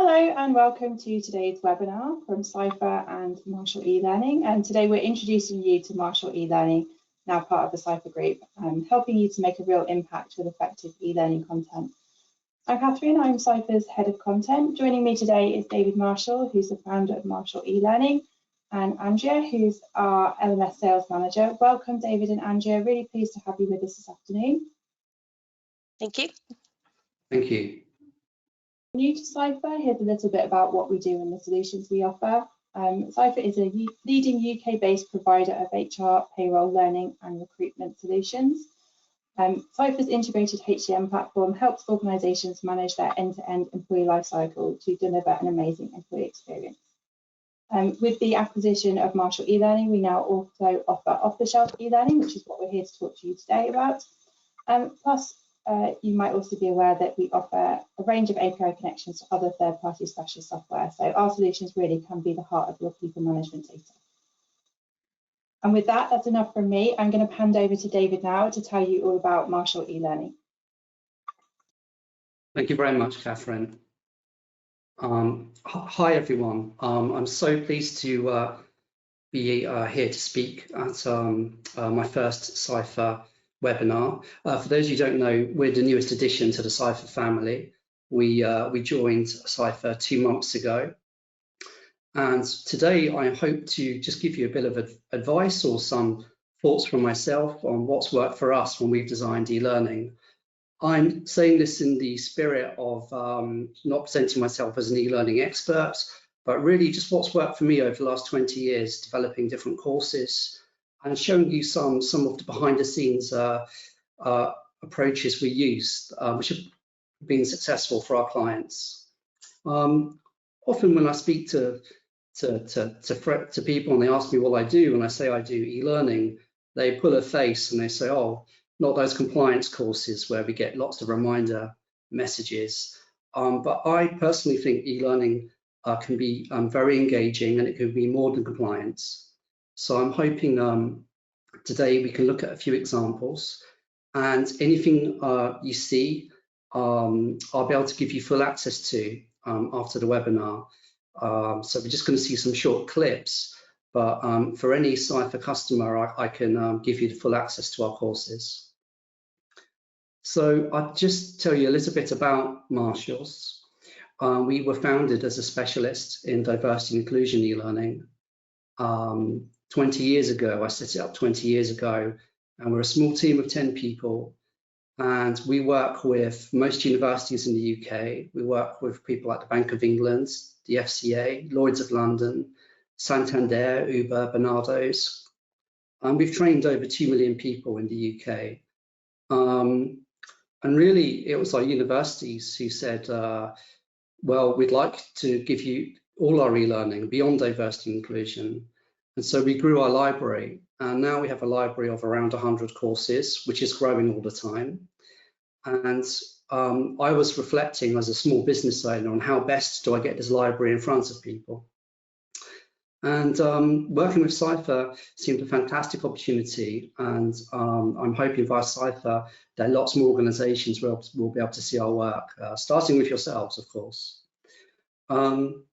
Hello and welcome to today's webinar from Cypher and Marshall eLearning. And today we're introducing you to Marshall eLearning, now part of the Cypher Group, helping you to make a real impact with effective e-learning content. I'm Catherine, I'm Cypher's Head of Content. Joining me today is David Marshall, who's the founder of Marshall eLearning, and Andrea, who's our LMS Sales Manager. Welcome, David and Andrea. Really pleased to have you with us this afternoon. Thank you. Thank you. New to Cypher, here's a little bit about what we do and the solutions we offer. Cypher is a leading UK-based provider of HR, payroll, learning and recruitment solutions. Cypher's integrated HCM platform helps organisations manage their end-to-end employee lifecycle to deliver an amazing employee experience. With the acquisition of Marshall eLearning, we now also offer off-the-shelf e-learning, which is what we're here to talk to you today about. Plus, you might also be aware that we offer a range of API connections to other third-party specialist software. So our solutions really can be the heart of your people management data. And with that, that's enough from me. I'm going to hand over to David now to tell you all about Marshall eLearning. Thank you very much, Catherine. Hi, everyone. I'm so pleased to be here to speak at my first Cypher webinar. For those of you who don't know, we're the newest addition to the Cypher family. We joined Cypher 2 months ago. And today I hope to just give you a bit of advice or some thoughts from myself on what's worked for us when we've designed e-learning. I'm saying this in the spirit of not presenting myself as an e-learning expert, but really just what's worked for me over the last 20 years, developing different courses and showing you some of the behind the scenes approaches we use, which have been successful for our clients. Often when I speak to people and they ask me what I do, and I say I do e-learning, they pull a face and they say, oh, not those compliance courses where we get lots of reminder messages. But I personally think e-learning can be very engaging and it can be more than compliance. So I'm hoping today we can look at a few examples, and anything you see, I'll be able to give you full access to after the webinar. So we're just going to see some short clips, but for any Cypher customer, I can give you the full access to our courses. So I'll just tell you a little bit about Marshall's. We were founded as a specialist in diversity and inclusion e-learning. 20 years ago, I set it up 20 years ago, and we're a small team of 10 people. And we work with most universities in the UK. We work with people like the Bank of England, the FCA, Lloyds of London, Santander, Uber, Barnardo's. And we've trained over 2 million people in the UK. And really, it was our universities who said, well, we'd like to give you all our e-learning beyond diversity and inclusion. And so we grew our library, and now we have a library of around 100 courses, which is growing all the time. And I was reflecting as a small business owner on how best do I get this library in front of people. And working with Cypher seemed a fantastic opportunity, and I'm hoping via Cypher that lots more organisations will be able to see our work, starting with yourselves, of course. So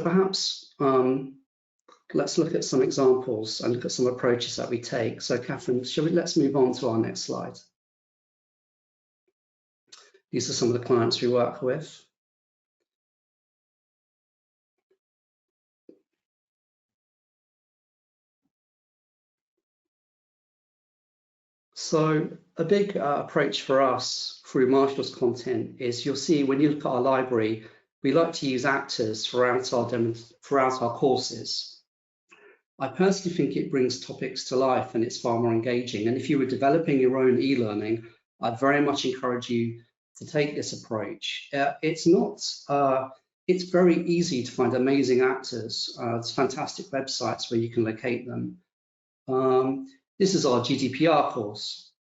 perhaps let's look at some examples and look at some approaches that we take. So Catherine, let's move on to our next slide. These are some of the clients we work with. So a big approach for us through Marshall's content is, you'll see when you look at our library, we like to use actors throughout our courses. I personally think it brings topics to life and it's far more engaging. And if you were developing your own e-learning, I'd very much encourage you to take this approach. It's very easy to find amazing actors. There's fantastic websites where you can locate them. This is our GDPR course,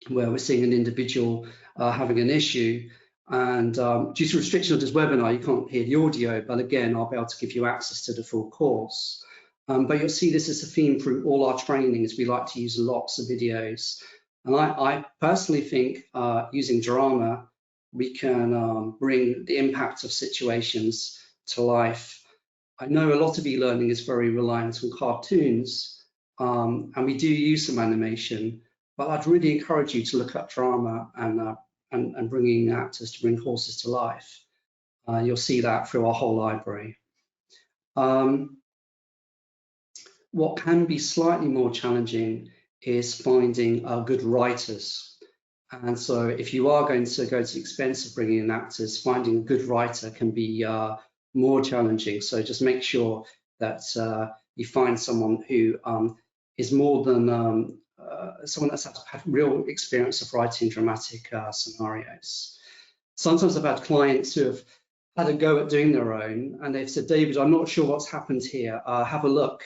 where we're seeing an individual having an issue. And due to restriction of this webinar, you can't hear the audio, but again, I'll be able to give you access to the full course. But you'll see this is a theme through all our trainings. We like to use lots of videos. And I personally think using drama we can bring the impact of situations to life. I know a lot of e-learning is very reliant on cartoons, and we do use some animation, but I'd really encourage you to look at drama and bringing actors to bring courses to life. You'll see that through our whole library. What can be slightly more challenging is finding good writers. And so if you are going to go to the expense of bringing in actors, finding a good writer can be more challenging. So just make sure that you find someone who is more than someone that's had real experience of writing dramatic scenarios. Sometimes I've had clients who have had a go at doing their own, and they've said, David, I'm not sure what's happened here. Have a look.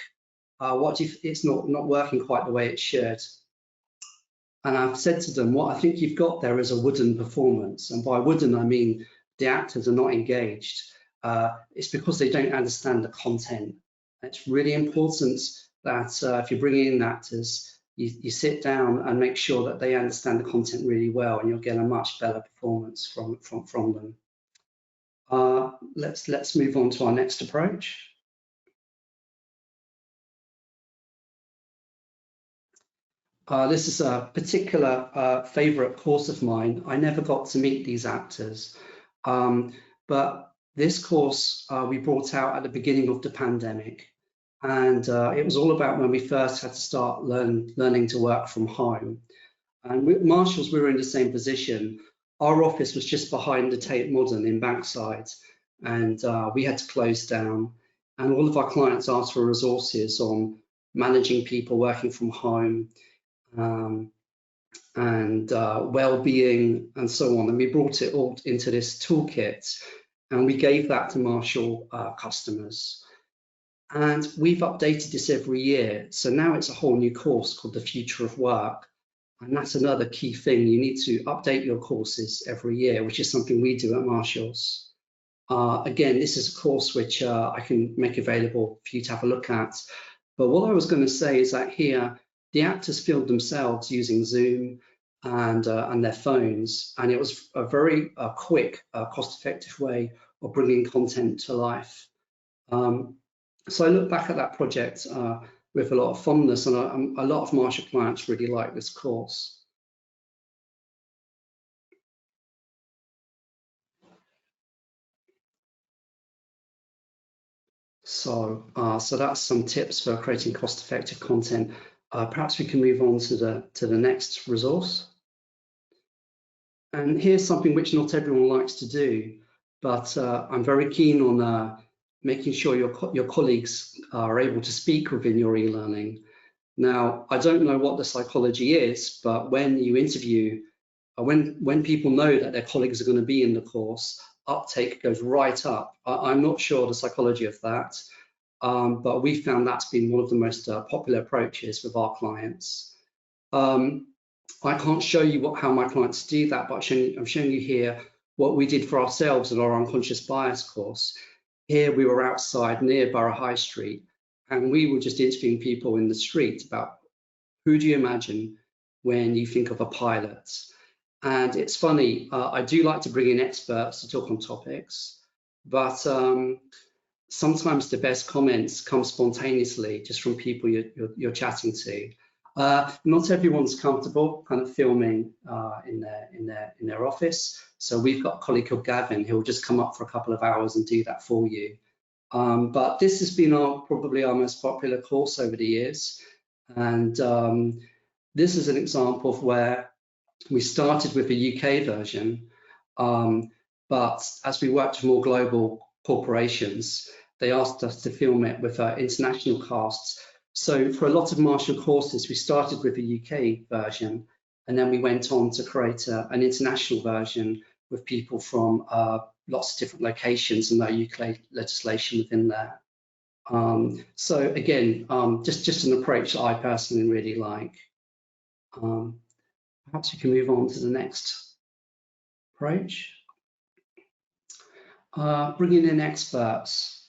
What if it's not working quite the way it should? And I've said to them, what I think you've got there is a wooden performance. And by wooden, I mean the actors are not engaged. It's because they don't understand the content. It's really important that if you're bringing in actors, you sit down and make sure that they understand the content really well, and you'll get a much better performance from them. Let's move on to our next approach. This is a particular favorite course of mine. I never got to meet these actors, but this course we brought out at the beginning of the pandemic, and it was all about when we first had to start learning to work from home. And with Marshalls, we were in the same position. Our office was just behind the Tate Modern in Bankside, and we had to close down. And all of our clients asked for resources on managing people working from home, and well-being and so on, and we brought it all into this toolkit, and we gave that to Marshall customers, and we've updated this every year. So now it's a whole new course called The Future of Work, and that's another key thing. You need to update your courses every year, which is something we do at Marshalls. Again, this is a course which I can make available for you to have a look at, but what I was going to say is that here the actors filmed themselves using Zoom and their phones, and it was a very quick, cost-effective way of bringing content to life. So I look back at that project with a lot of fondness, and a lot of Marshall clients really like this course. So that's some tips for creating cost-effective content. Perhaps we can move on to the next resource. And here's something which not everyone likes to do, but I'm very keen on making sure your colleagues are able to speak within your e-learning. Now, I don't know what the psychology is, but when you interview, when people know that their colleagues are going to be in the course, uptake goes right up. I'm not sure the psychology of that. But we found that's been one of the most popular approaches with our clients. I can't show you how my clients do that, but I'm showing you here what we did for ourselves in our unconscious bias course. Here we were outside near Borough High Street, and we were just interviewing people in the street about who do you imagine when you think of a pilot. And it's funny, I do like to bring in experts to talk on topics, but sometimes the best comments come spontaneously just from people you're chatting to. Not everyone's comfortable kind of filming in their office. So we've got a colleague called Gavin who will just come up for a couple of hours and do that for you. But this has been probably our most popular course over the years. And this is an example of where we started with a UK version, but as we worked with more global corporations, they asked us to film it with international casts. So for a lot of Marshall courses, we started with a UK version, and then we went on to create an international version with people from lots of different locations and their UK legislation within there. So again, just an approach that I personally really like. Perhaps we can move on to the next approach. Bringing in experts.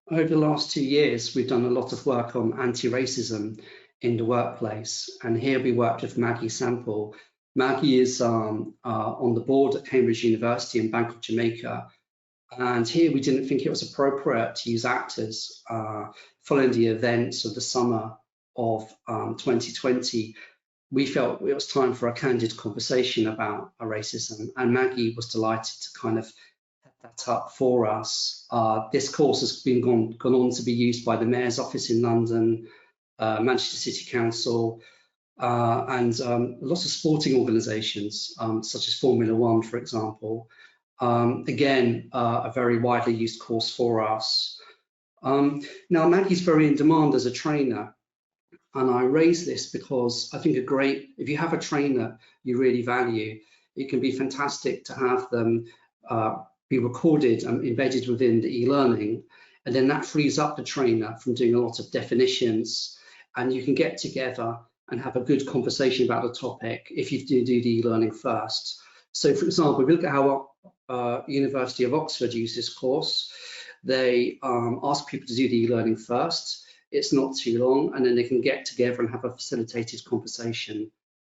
Over the last 2 years, we've done a lot of work on anti-racism in the workplace. And here we worked with Maggie Sample. Maggie is on the board at Cambridge University and Bank of Jamaica. And here we didn't think it was appropriate to use actors following the events of the summer of 2020. We felt it was time for a candid conversation about racism, and Maggie was delighted to kind of set that up for us. This course has been gone on to be used by the Mayor's Office in London, Manchester City Council, and lots of sporting organisations, such as Formula One, for example. Again, a very widely used course for us. Now, Maggie's very in demand as a trainer, and I raise this because I think if you have a trainer you really value, it can be fantastic to have them be recorded and embedded within the e-learning, and then that frees up the trainer from doing a lot of definitions, and you can get together and have a good conversation about the topic if you do the e-learning first. So, for example, if we look at how University of Oxford use this course, they ask people to do the e-learning first. It's not too long, and then they can get together and have a facilitated conversation.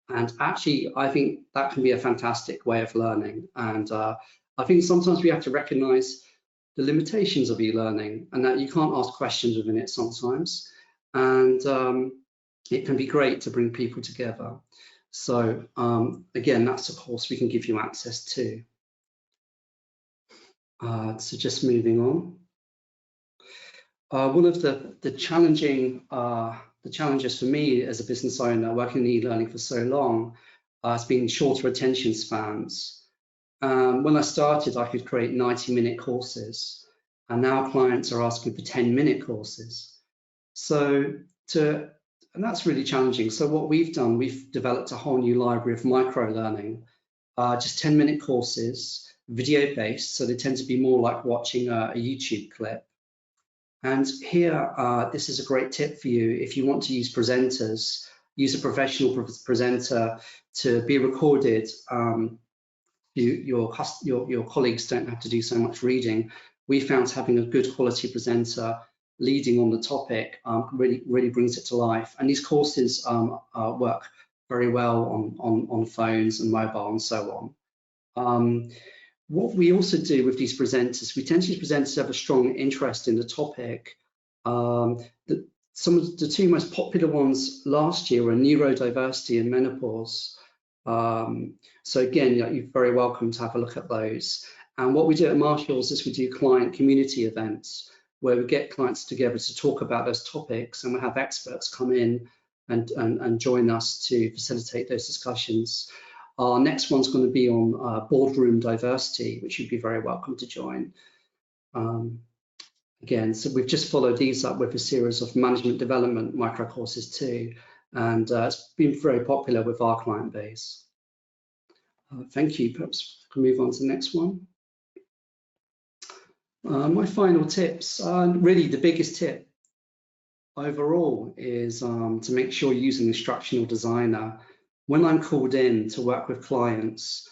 And actually, I think that can be a fantastic way of learning. And I think sometimes we have to recognize the limitations of e-learning and that you can't ask questions within it sometimes. And it can be great to bring people together. So again, that's a course we can give you access to. So just moving on. One of the challenges for me as a business owner working in e-learning for so long has been shorter attention spans. When I started, I could create 90-minute courses, and now clients are asking for 10-minute courses. And that's really challenging. So what we've done, we've developed a whole new library of micro-learning, just 10-minute courses, video-based, so they tend to be more like watching a YouTube clip. And here, this is a great tip for you. If you want to use presenters, use a professional presenter to be recorded. Your colleagues don't have to do so much reading. We found having a good quality presenter leading on the topic really brings it to life. And these courses work very well on phones and mobile and so on. What we also do with these presenters, we tend to use presenters who have a strong interest in the topic. Some of the two most popular ones last year were neurodiversity and menopause. So again, you're very welcome to have a look at those. And what we do at Marshalls is we do client community events where we get clients together to talk about those topics, and we have experts come in and join us to facilitate those discussions. Our next one's going to be on boardroom diversity, which you'd be very welcome to join. Again, so we've just followed these up with a series of management development micro courses too, and it's been very popular with our client base. Thank you. Perhaps we can move on to the next one. My final tips, really the biggest tip overall is to make sure you're using an instructional designer. When I'm called in to work with clients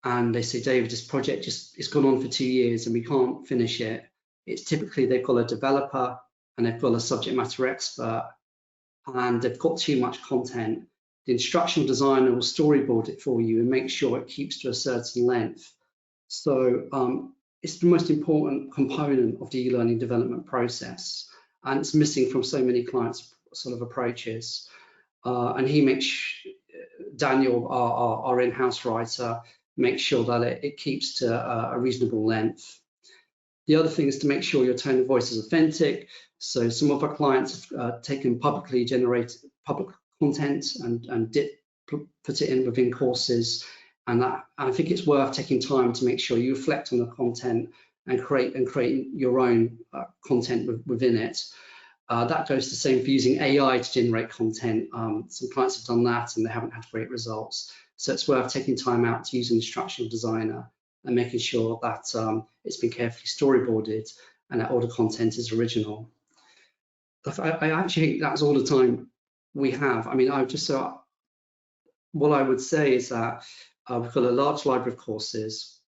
and they say, David, this project it's gone on for 2 years and we can't finish it, it's typically they've got a developer and they've got a subject matter expert and they've got too much content. The instructional designer will storyboard it for you and make sure it keeps to a certain length. So it's the most important component of the e-learning development process, and it's missing from so many clients' sort of approaches. And he makes Daniel, our in-house writer, makes sure that it keeps to a reasonable length. The other thing is to make sure your tone of voice is authentic. So some of our clients have taken publicly generated public content and put it in within courses. And I think it's worth taking time to make sure you reflect on the content and create your own content within it. That goes the same for using AI to generate content. Some clients have done that and they haven't had great results. So it's worth taking time out to use an instructional designer and making sure that it's been carefully storyboarded and that all the content is original. I actually think that's all the time we have. I mean, what I would say is that we've got a large library of courses.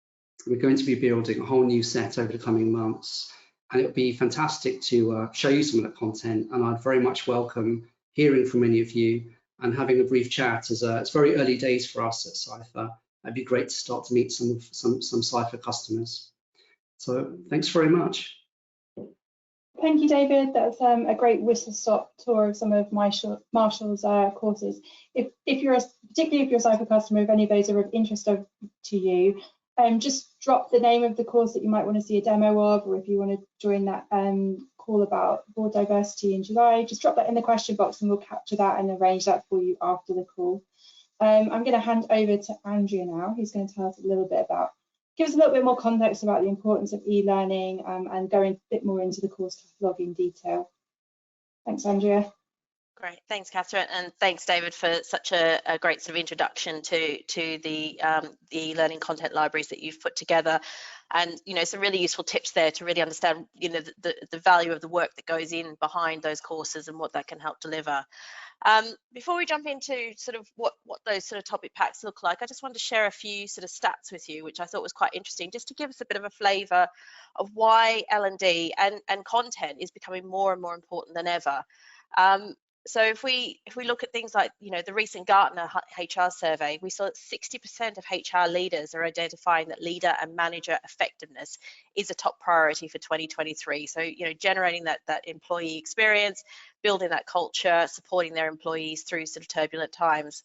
We're going to be building a whole new set over the coming months, and it would be fantastic to show you some of that content. And I'd very much welcome hearing from any of you and having a brief chat. It's very early days for us at Cypher. It'd be great to start to meet some Cypher customers. So thanks very much. Thank you, David. That's a great whistle-stop tour of some of Marshall's courses. Particularly if you're a Cypher customer, if any of those are of interest to you, just drop the name of the course that you might want to see a demo of, or if you want to join that call about board diversity in July, just drop that in the question box and we'll capture that and arrange that for you after the call. I'm going to hand over to Andrea now, who's going to tell us a little bit about, give us a little bit more context about the importance of e-learning and going a bit more into the course catalog in detail. Thanks, Andrea. Great, thanks, Catherine, and thanks, David, for such a great sort of introduction to the learning content libraries that you've put together, and some really useful tips there to really understand the value of the work that goes in behind those courses and what that can help deliver. Before we jump into sort of what those sort of topic packs look like, I just wanted to share a few sort of stats with you, which I thought was quite interesting, just to give us a bit of a flavour of why L&D and content is becoming more and more important than ever. So if we look at things like the recent Gartner HR survey, we saw that 60% of HR leaders are identifying that leader and manager effectiveness is a top priority for 2023. So generating that employee experience, building that culture, supporting their employees through sort of turbulent times.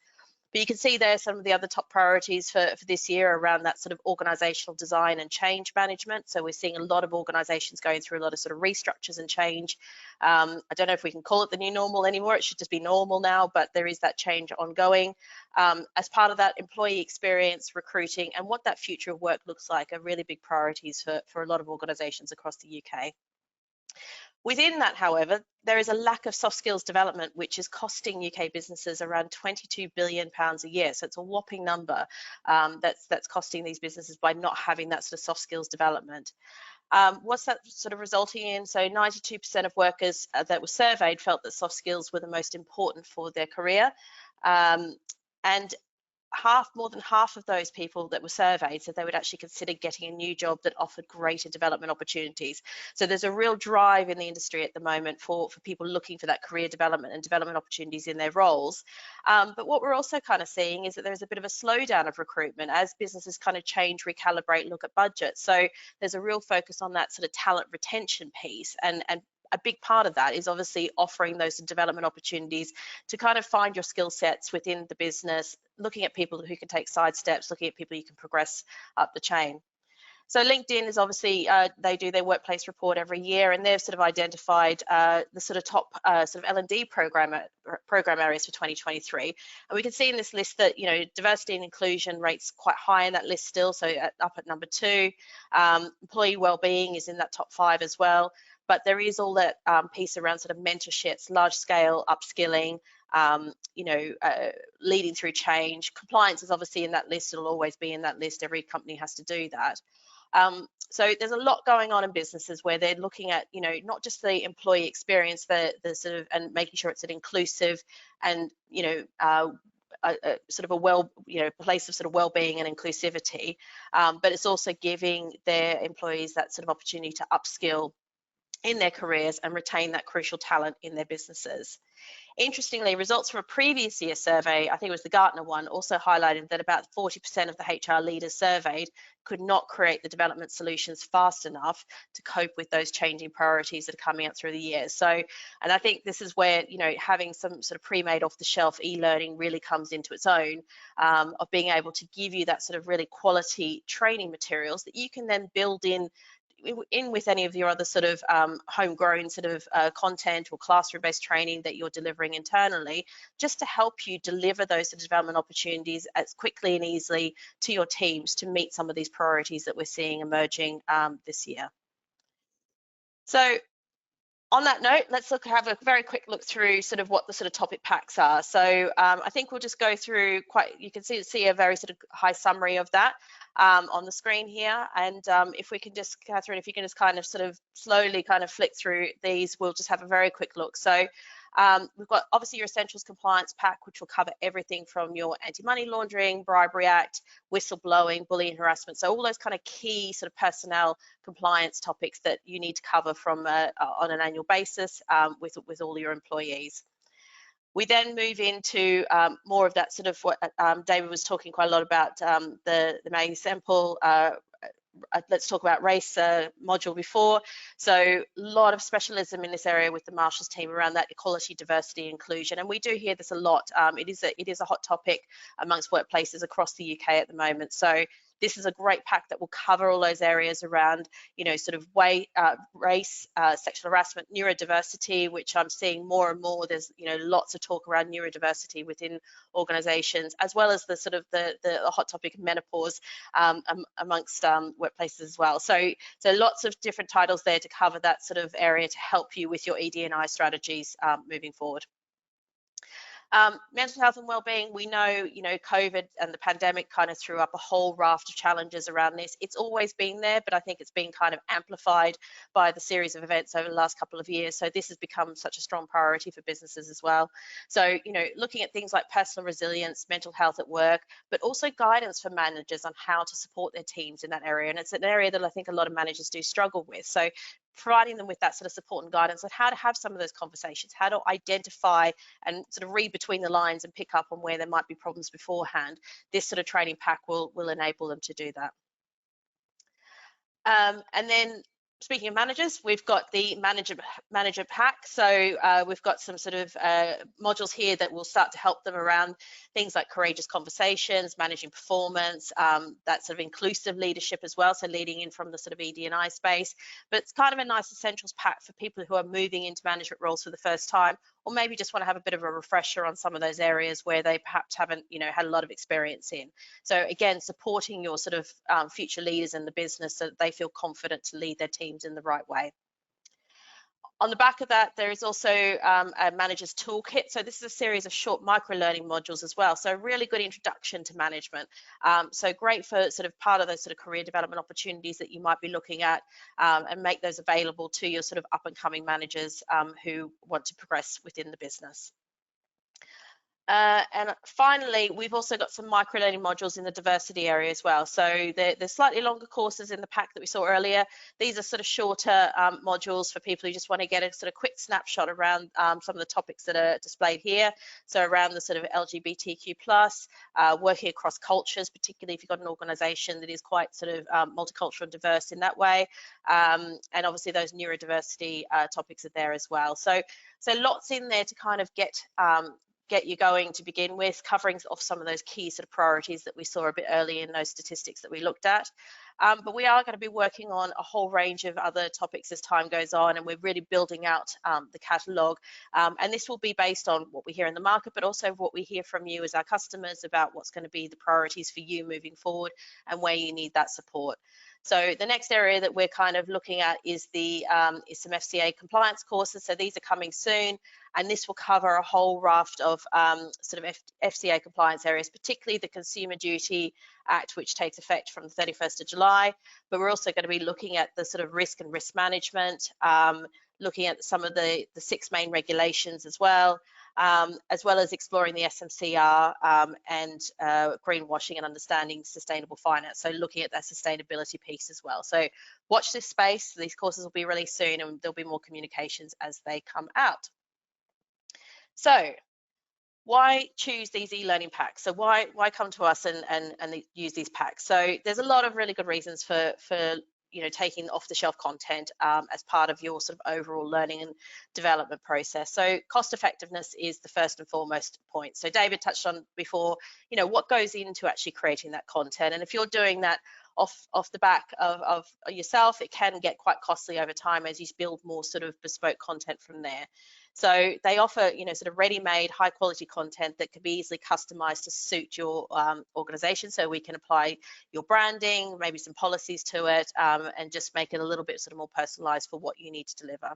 But you can see there some of the other top priorities for this year around that sort of organizational design and change management. So we're seeing a lot of organizations going through a lot of sort of restructures and change. I don't know if we can call it the new normal anymore. It should just be normal now, but there is that change ongoing. As part of that, employee experience, recruiting, and what that future of work looks like are really big priorities for a lot of organizations across the UK. Within that, however, there is a lack of soft skills development, which is costing UK businesses around £22 billion a year. So it's a whopping number that's costing these businesses by not having that sort of soft skills development. What's that sort of resulting in? So 92% of workers that were surveyed felt that soft skills were the most important for their career. And more than half of those people that were surveyed said they would actually consider getting a new job that offered greater development opportunities. So there's a real drive in the industry at the moment for people looking for that career development and development opportunities in their roles. But what we're also kind of seeing is that there's a bit of a slowdown of recruitment as businesses kind of change, recalibrate, look at budget. So there's a real focus on that sort of talent retention piece, and a big part of that is obviously offering those development opportunities to kind of find your skill sets within the business, looking at people who can take side steps, looking at people you can progress up the chain. So LinkedIn is obviously, they do their workplace report every year, and they've sort of identified the sort of top sort of L&D program areas for 2023. And we can see in this list that, diversity and inclusion rates quite high in that list still, so up at number 2. Employee wellbeing is in that top 5 as well. But there is all that piece around sort of mentorships, large scale upskilling, leading through change. Compliance is obviously in that list. It'll always be in that list. Every company has to do that. So there's a lot going on in businesses where they're looking at, not just the employee experience, the sort of, and making sure it's an inclusive and, sort of a place of sort of well-being and inclusivity, but it's also giving their employees that sort of opportunity to upskill in their careers and retain that crucial talent in their businesses. Interestingly, results from a previous year survey, I think it was the Gartner one, also highlighted that about 40% of the HR leaders surveyed could not create the development solutions fast enough to cope with those changing priorities that are coming up through the years. So, and I think this is where, having some sort of pre-made off-the-shelf e-learning really comes into its own, of being able to give you that sort of really quality training materials that you can then build in with any of your other sort of homegrown sort of content or classroom-based training that you're delivering internally, just to help you deliver those sort of development opportunities as quickly and easily to your teams to meet some of these priorities that we're seeing emerging this year. So on that note, let's have a very quick look through sort of what the sort of topic packs are. So I think we'll just go through you can see a very sort of high summary of that on the screen here. And if we can just, Catherine, if you can just kind of sort of slowly kind of flick through these, we'll just have a very quick look. So we've got obviously your Essentials Compliance Pack, which will cover everything from your Anti-Money Laundering, Bribery Act, whistleblowing, bullying, harassment. So all those kind of key sort of personnel compliance topics that you need to cover from on an annual basis with all your employees. We then move into more of that sort of what David was talking quite a lot about, the main example. Let's talk about race module before. So a lot of specialism in this area with the Marshals team around that equality, diversity, inclusion, and we do hear this a lot. It is a hot topic amongst workplaces across the UK at the moment. So this is a great pack that will cover all those areas around, sort of race, sexual harassment, neurodiversity, which I'm seeing more and more. There's, lots of talk around neurodiversity within organisations, as well as the sort of the hot topic of menopause amongst workplaces as well. So lots of different titles there to cover that sort of area to help you with your ED&I strategies moving forward. Mental health and wellbeing, we know, COVID and the pandemic kind of threw up a whole raft of challenges around this. It's always been there, but I think it's been kind of amplified by the series of events over the last couple of years. So this has become such a strong priority for businesses as well. So, looking at things like personal resilience, mental health at work, but also guidance for managers on how to support their teams in that area. And it's an area that I think a lot of managers do struggle with. So providing them with that sort of support and guidance on how to have some of those conversations, how to identify and sort of read between the lines and pick up on where there might be problems beforehand. This sort of training pack will enable them to do that. And then speaking of managers, we've got the manager pack. So we've got some sort of modules here that will start to help them around things like courageous conversations, managing performance, that sort of inclusive leadership as well. So leading in from the sort of ED&I space, but it's kind of a nice essentials pack for people who are moving into management roles for the first time, or maybe just want to have a bit of a refresher on some of those areas where they perhaps haven't, had a lot of experience in. So again, supporting your sort of future leaders in the business so that they feel confident to lead their teams in the right way. On the back of that, there is also a manager's toolkit. So this is a series of short micro-learning modules as well. So a really good introduction to management. So great for sort of part of those sort of career development opportunities that you might be looking at, and make those available to your sort of up and coming managers who want to progress within the business. And finally, we've also got some micro-learning modules in the diversity area as well. So there's slightly longer courses in the pack that we saw earlier. These are sort of shorter modules for people who just want to get a sort of quick snapshot around some of the topics that are displayed here. So around the sort of LGBTQ+, working across cultures, particularly if you've got an organisation that is quite sort of multicultural and diverse in that way. And obviously those neurodiversity topics are there as well. So lots in there to kind of get you going to begin with, covering off some of those key sort of priorities that we saw a bit early in those statistics that we looked at. But we are going to be working on a whole range of other topics as time goes on, and we're really building out the catalogue. And this will be based on what we hear in the market, but also what we hear from you as our customers about what's going to be the priorities for you moving forward and where you need that support. So the next area that we're kind of looking at is some FCA compliance courses. So these are coming soon, and this will cover a whole raft of sort of FCA compliance areas, particularly the Consumer Duty Act, which takes effect from the 31st of July. But we're also going to be looking at the sort of risk and risk management, looking at some of the 6 main regulations as well as exploring the SMCR and greenwashing and understanding sustainable finance. So looking at that sustainability piece as well. So watch this space. These courses will be released soon, and there'll be more communications as they come out. So why choose these e-learning packs? So why come to us and use these packs? So there's a lot of really good reasons for taking off-the-shelf content as part of your sort of overall learning and development process. So cost effectiveness is the first and foremost point. So David touched on before, what goes into actually creating that content. And if you're doing that off the back of yourself, it can get quite costly over time as you build more sort of bespoke content from there. So they offer, sort of ready-made, high-quality content that can be easily customized to suit your organization. So we can apply your branding, maybe some policies to it, and just make it a little bit sort of more personalized for what you need to deliver.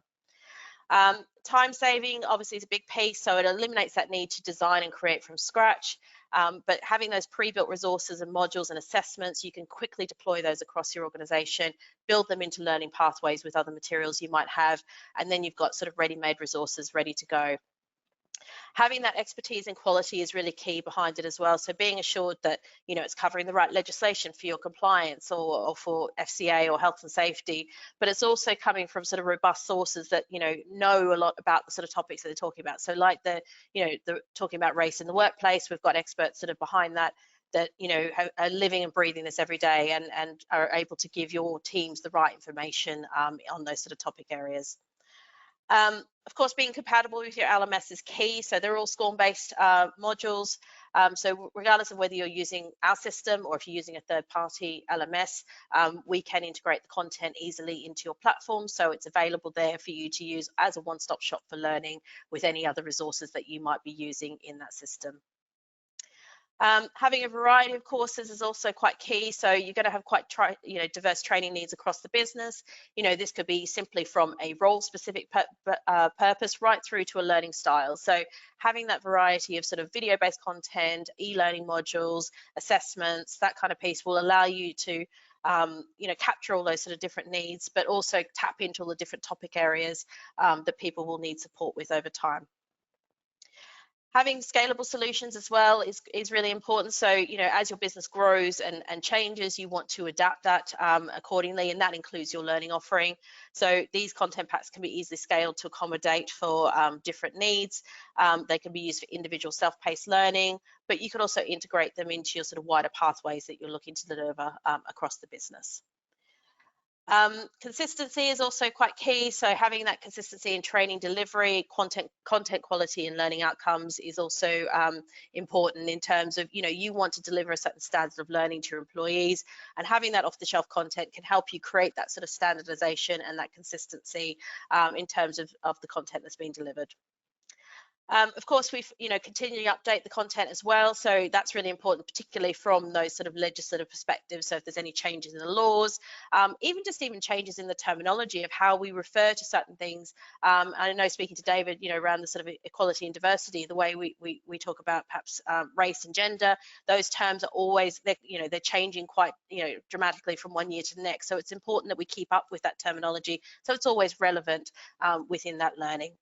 Time saving obviously is a big piece, so it eliminates that need to design and create from scratch. But having those pre-built resources and modules and assessments, you can quickly deploy those across your organization, build them into learning pathways with other materials you might have, and then you've got sort of ready-made resources ready to go. Having that expertise in quality is really key behind it as well. So being assured that, you know, it's covering the right legislation for your compliance or for FCA or health and safety, but it's also coming from sort of robust sources that, you know a lot about the sort of topics that they're talking about. So like the talking about race in the workplace, we've got experts sort of behind that, you know, are living and breathing this every day and are able to give your teams the right information on those sort of topic areas. Of course, being compatible with your LMS is key. So they're all SCORM-based modules. So regardless of whether you're using our system or if you're using a third-party LMS, we can integrate the content easily into your platform. So it's available there for you to use as a one-stop shop for learning with any other resources that you might be using in that system. Having a variety of courses is also quite key. So you're going to have quite diverse training needs across the business. You know, this could be simply from a role-specific purpose right through to a learning style. So having that variety of sort of video-based content, e-learning modules, assessments, that kind of piece will allow you to you know, capture all those sort of different needs, but also tap into all the different topic areas that people will need support with over time. Having scalable solutions as well is really important. So, you know, as your business grows and changes, you want to adapt that accordingly, and that includes your learning offering. So these content packs can be easily scaled to accommodate for different needs. They can be used for individual self-paced learning, but you can also integrate them into your sort of wider pathways that you're looking to deliver across the business. Consistency is also quite key. So having that consistency in training delivery, content quality and learning outcomes is also important in terms of, you know, you want to deliver a certain standard of learning to your employees, and having that off-the-shelf content can help you create that sort of standardization and that consistency in terms of the content that's being delivered. Of course, we've, you know, continually update the content as well. So that's really important, particularly from those sort of legislative perspectives. So if there's any changes in the laws, even changes in the terminology of how we refer to certain things. I know speaking to David, you know, around the sort of equality and diversity, the way we talk about perhaps race and gender, those terms are always, they're changing quite, you know, dramatically from one year to the next. So it's important that we keep up with that terminology, so it's always relevant within that learning.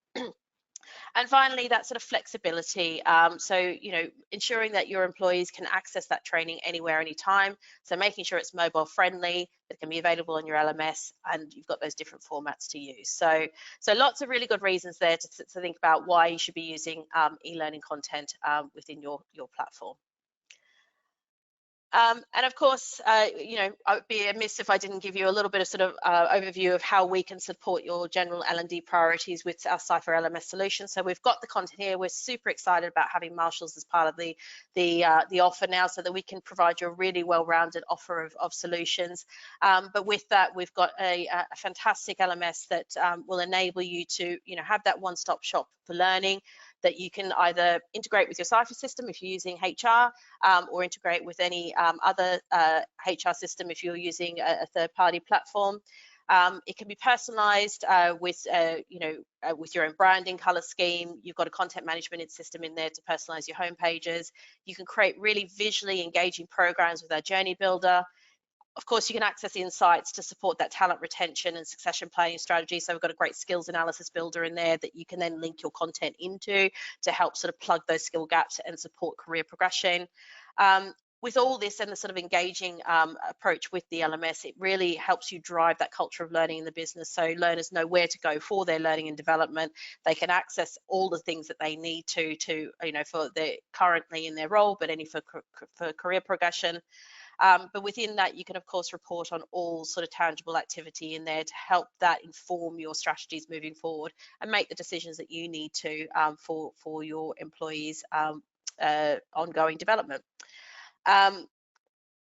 And finally, that sort of flexibility. So, you know, ensuring that your employees can access that training anywhere, anytime. So making sure it's mobile friendly, that it can be available on your LMS, and you've got those different formats to use. So lots of really good reasons there to think about why you should be using e-learning content within your platform. And of course, you know, I would be amiss if I didn't give you a little bit of sort of overview of how we can support your general L&D priorities with our Cypher LMS solution. So we've got the content here. We're super excited about having Marshalls as part of the offer now, so that we can provide you a really well-rounded offer of solutions. But with that, we've got a fantastic LMS that will enable you to, you know, have that one-stop shop for learning, that you can either integrate with your Cypher system if you're using HR, or integrate with any other HR system if you're using a third-party platform. It can be personalized with your own branding, color scheme. You've got a content management system in there to personalize your home pages. You can create really visually engaging programs with our Journey Builder. Of course, you can access the insights to support that talent retention and succession planning strategy. So we've got a great skills analysis builder in there that you can then link your content into to help sort of plug those skill gaps and support career progression. With all this and the sort of engaging approach with the LMS, it really helps you drive that culture of learning in the business. So learners know where to go for their learning and development. They can access all the things that they need to you know, for their currently in their role, but any for career progression. But within that, you can, of course, report on all sort of tangible activity in there to help that inform your strategies moving forward and make the decisions that you need to for your employees' ongoing development.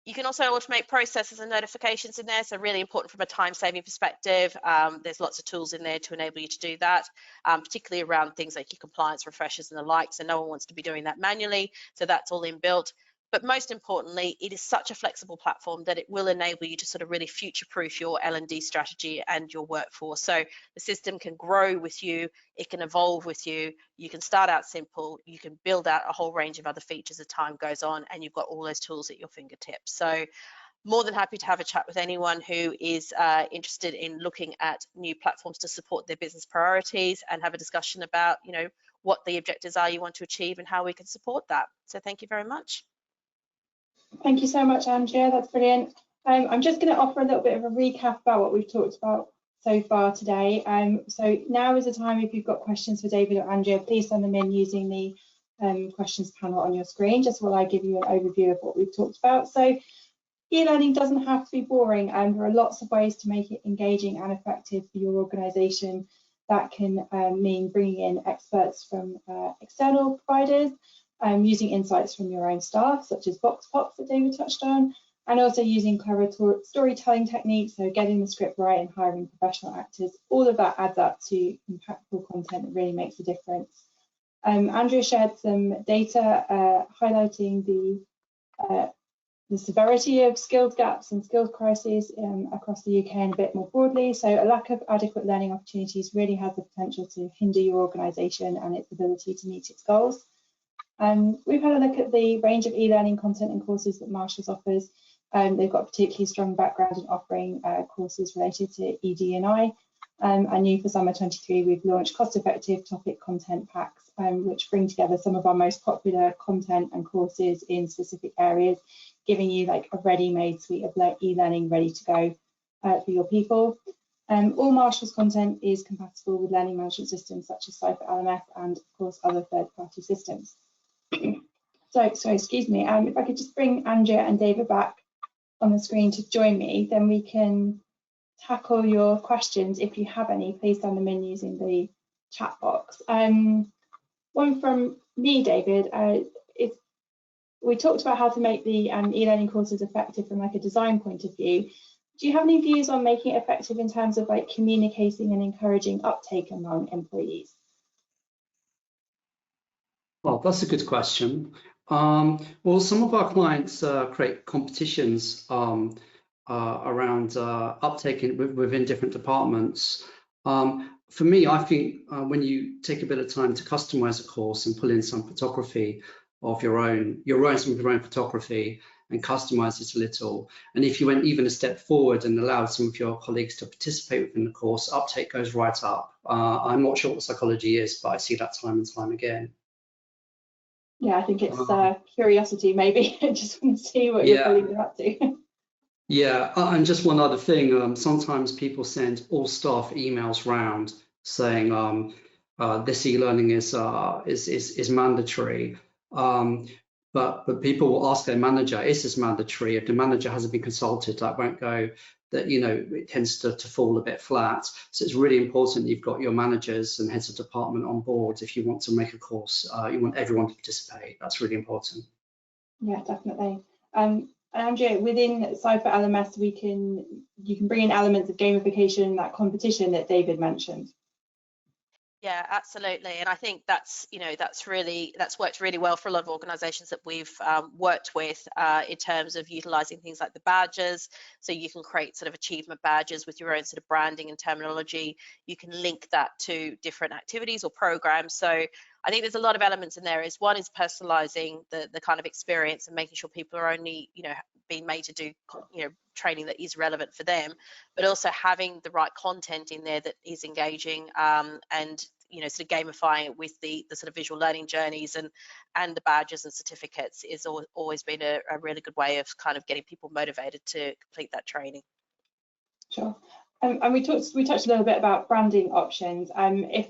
You can also automate processes and notifications in there, so really important from a time-saving perspective. There's lots of tools in there to enable you to do that, particularly around things like your compliance refreshers and the like, so no one wants to be doing that manually, so that's all inbuilt. But most importantly, it is such a flexible platform that it will enable you to sort of really future-proof your L&D strategy and your workforce. So the system can grow with you, it can evolve with you, you can start out simple, you can build out a whole range of other features as time goes on, and you've got all those tools at your fingertips. So more than happy to have a chat with anyone who is interested in looking at new platforms to support their business priorities and have a discussion about, you know, what the objectives are you want to achieve and how we can support that. So thank you very much. Thank you so much, Andrea. That's brilliant. I'm just going to offer a little bit of a recap about what we've talked about so far today. So now is the time, if you've got questions for David or Andrea, please send them in using the questions panel on your screen, just while I give you an overview of what we've talked about. So e-learning doesn't have to be boring, and there are lots of ways to make it engaging and effective for your organisation. That can mean bringing in experts from external providers, using insights from your own staff, such as Vox Pops that David touched on, and also using clever storytelling techniques, so getting the script right and hiring professional actors. All of that adds up to impactful content that really makes a difference. Andrea shared some data highlighting the severity of skills gaps and skills crises across the UK and a bit more broadly. So a lack of adequate learning opportunities really has the potential to hinder your organisation and its ability to meet its goals. We've had a look at the range of e-learning content and courses that Marshalls offers. They've got a particularly strong background in offering courses related to ED&I. And new for summer 23, we've launched cost-effective topic content packs, which bring together some of our most popular content and courses in specific areas, giving you like a ready-made suite of e-learning ready to go for your people. All Marshalls content is compatible with learning management systems such as Cypher LMS and, of course, other third-party systems. So excuse me, if I could just bring Andrea and David back on the screen to join me, then we can tackle your questions. If you have any, please send them in using the chat box. One from me, David. We talked about how to make the e-learning courses effective from like a design point of view. Do you have any views on making it effective in terms of like communicating and encouraging uptake among employees? Well, that's a good question. Well, some of our clients create competitions around uptake within different departments. For me, I think when you take a bit of time to customize a course and pull in some photography of your own photography and customize it a little, and if you went even a step forward and allowed some of your colleagues to participate within the course, uptake goes right up. I'm not sure what the psychology is, but I see that time and time again. Yeah, I think it's curiosity, maybe. I just want to see what your colleagues are up to. Yeah, and just one other thing, sometimes people send all staff emails round saying this e-learning is mandatory, but people will ask their manager, is this mandatory? If the manager hasn't been consulted, that won't go, that, you know, it tends to fall a bit flat. So it's really important you've got your managers and heads of department on board if you want to make a course. You want everyone to participate. That's really important. Yeah, definitely. Andrea, within Cypher LMS, you can bring in elements of gamification, that competition that David mentioned. Yeah, absolutely, and I think that's worked really well for a lot of organisations that we've worked with in terms of utilising things like the badges. So you can create sort of achievement badges with your own sort of branding and terminology. You can link that to different activities or programs. So I think there's a lot of elements in there. One is personalising the kind of experience and making sure people are only being made to do training that is relevant for them, but also having the right content in there that is engaging and sort of gamifying it with the sort of visual learning journeys and the badges and certificates is always been a really good way of kind of getting people motivated to complete that training. Sure. And we touched a little bit about branding options. If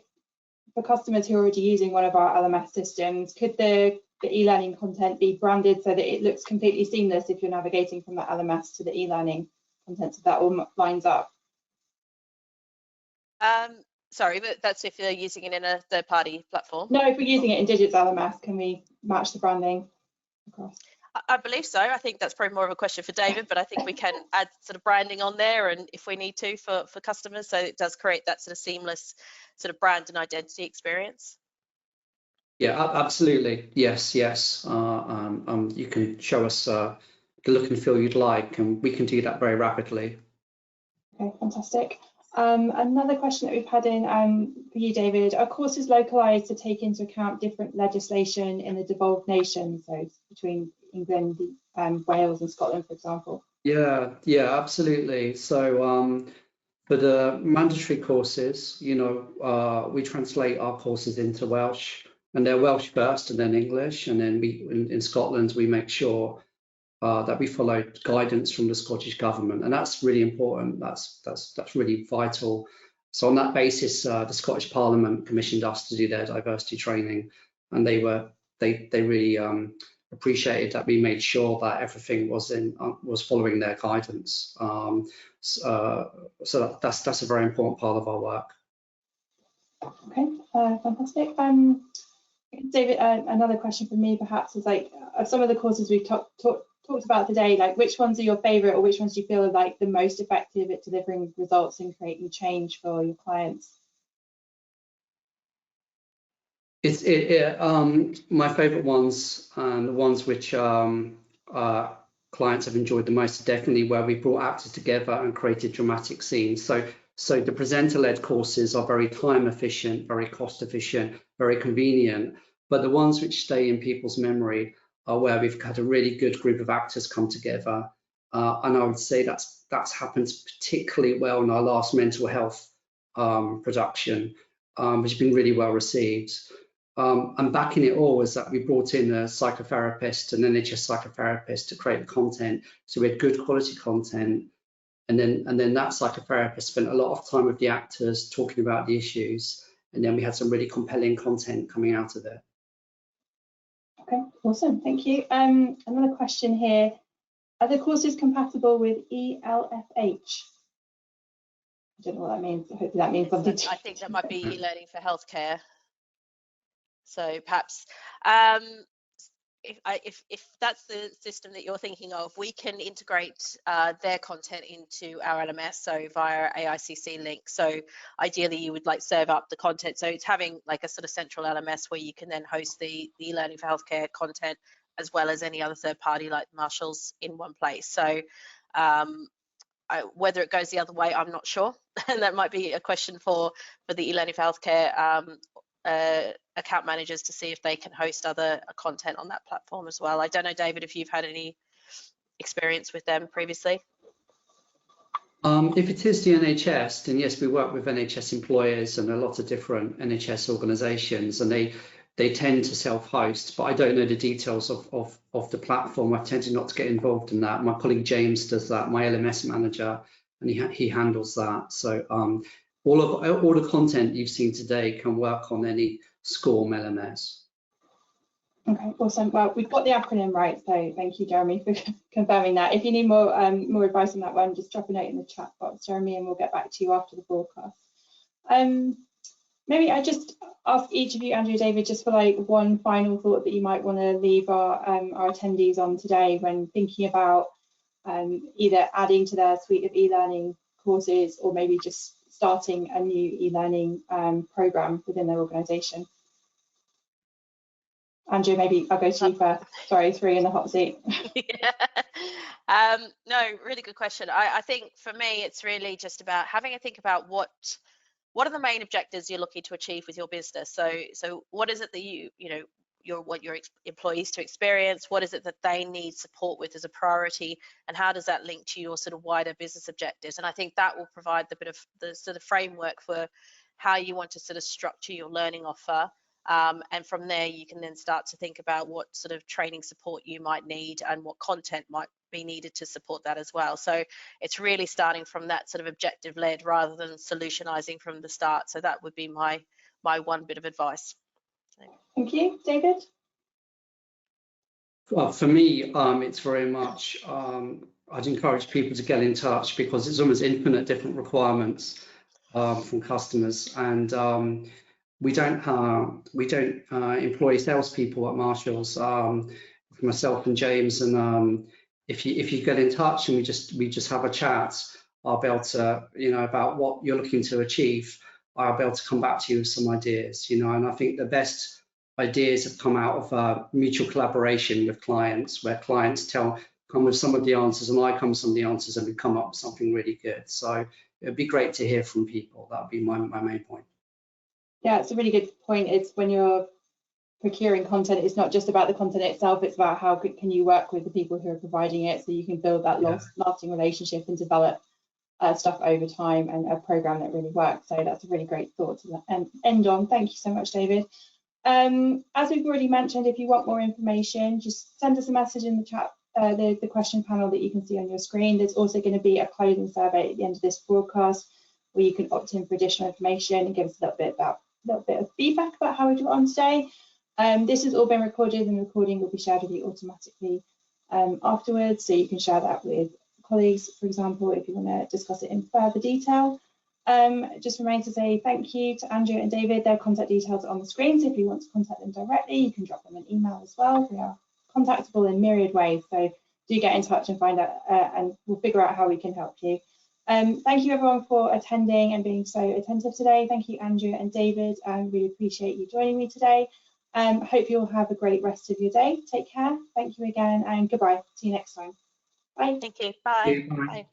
for customers who are already using one of our LMS systems, could the e-learning content be branded so that it looks completely seamless if you're navigating from the LMS to the e-learning content, so that all lines up? Sorry, but that's if you're using it in a third-party platform? No, if we're using it in Digits LMS, can we match the branding across? I believe so. I think that's probably more of a question for David, but I think we can add sort of branding on there, and if we need to for customers, so it does create that sort of seamless sort of brand and identity experience. Yeah, absolutely. Yes. You can show us the look and feel you'd like, and we can do that very rapidly. Okay, fantastic. Another question that we've had in for you, David, are courses localised to take into account different legislation in the devolved nations, so between England, Wales and Scotland, for example? Yeah, absolutely. So For the mandatory courses, you know, we translate our courses into Welsh, and they're Welsh first and then English, and then we in Scotland we make sure that we follow guidance from the Scottish government, and that's really important. That's really vital. So on that basis, the Scottish Parliament commissioned us to do their diversity training, and they really appreciated that we made sure that everything was following their guidance. So that's a very important part of our work. Okay, fantastic. David, another question from me perhaps is like, of some of the courses we've talked about today, like which ones are your favorite, or which ones do you feel are like the most effective at delivering results and creating change for your clients? My favorite ones, and the ones which clients have enjoyed the most, are definitely where we brought actors together and created dramatic scenes. So the presenter-led courses are very time efficient, very cost efficient, very convenient, but the ones which stay in people's memory are where we've had a really good group of actors come together. And I would say that's happened particularly well in our last mental health production, which has been really well received. And backing it all is that we brought in a psychotherapist, an NHS psychotherapist, to create the content. So we had good quality content. And then that psychotherapist spent a lot of time with the actors talking about the issues. And then we had some really compelling content coming out of it. Okay, awesome, thank you. Another question here. Are the courses compatible with ELFH? I don't know what that means. Hopefully that means something. I think that might be e-learning for healthcare. So perhaps if that's the system that you're thinking of, we can integrate their content into our LMS, so via AICC link. So ideally you would like serve up the content. So it's having like a sort of central LMS where you can then host the e-learning for healthcare content, as well as any other third party like Marshalls in one place. So whether it goes the other way, I'm not sure. And that might be a question for the e-learning for healthcare account managers to see if they can host other content on that platform as well. I don't know, David, if you've had any experience with them previously. If it is the NHS, then yes, we work with NHS employers and a lot of different NHS organisations, and they tend to self-host, but I don't know the details of the platform. I've tended not to get involved in that. My colleague James does that, my LMS manager, and he handles that. So all the content you've seen today can work on any SCORM LMS. Okay, awesome. Well, we've got the acronym right, so thank you, Jeremy, for confirming that. If you need more advice on that one, just drop a note in the chat box, Jeremy, and we'll get back to you after the broadcast. Maybe I just ask each of you, Andrew, David, just for like one final thought that you might want to leave our attendees on today when thinking about either adding to their suite of e-learning courses, or maybe just starting a new e-learning program within their organisation. Andrew, maybe I'll go to you first. Sorry, three in the hot seat. Yeah. No, really good question. I think for me, it's really just about having a think about what are the main objectives you're looking to achieve with your business. So what is it that you want your employees to experience? What is it that they need support with as a priority, and how does that link to your sort of wider business objectives? And I think that will provide the sort of framework for how you want to sort of structure your learning offer. And from there, you can then start to think about what sort of training support you might need and what content might be needed to support that as well. So it's really starting from that sort of objective led rather than solutionizing from the start. So that would be my one bit of advice. Thank you, David. Well, for me, it's very much I'd encourage people to get in touch, because it's almost infinite different requirements from customers, and we don't employ salespeople at Marshalls. Myself and James, and if you get in touch and we just have a chat, I'll be able to, about what you're looking to achieve, I'll be able to come back to you with some ideas, and I think the best ideas have come out of mutual collaboration with clients, where clients come with some of the answers and I come with some of the answers, and we come up with something really good. So it'd be great to hear from people. That would be my main point. Yeah, it's a really good point. It's when you're procuring content, it's not just about the content itself, it's about how can you work with the people who are providing it, so you can build that lasting relationship and develop stuff over time and a program that really works. So that's a really great thought to end on. Thank you so much, David. As we've already mentioned, if you want more information, just send us a message in the chat, the question panel that you can see on your screen. There's also going to be a closing survey at the end of this broadcast where you can opt in for additional information and give us a little bit of feedback about how we got on today. This has all been recorded, and the recording will be shared with you automatically afterwards, so you can share that with colleagues, for example, if you want to discuss it in further detail. Just remains to say thank you to Andrew and David. Their contact details are on the screen, so if you want to contact them directly, you can drop them an email as well. We are contactable in myriad ways, so do get in touch and find out, and we'll figure out how we can help you. Thank you everyone for attending and being so attentive today. Thank you, Andrew and David. I really appreciate you joining me today. Hope you all have a great rest of your day. Take care. Thank you again, and goodbye. See you next time. Bye. Thank you. Bye. Bye. Bye.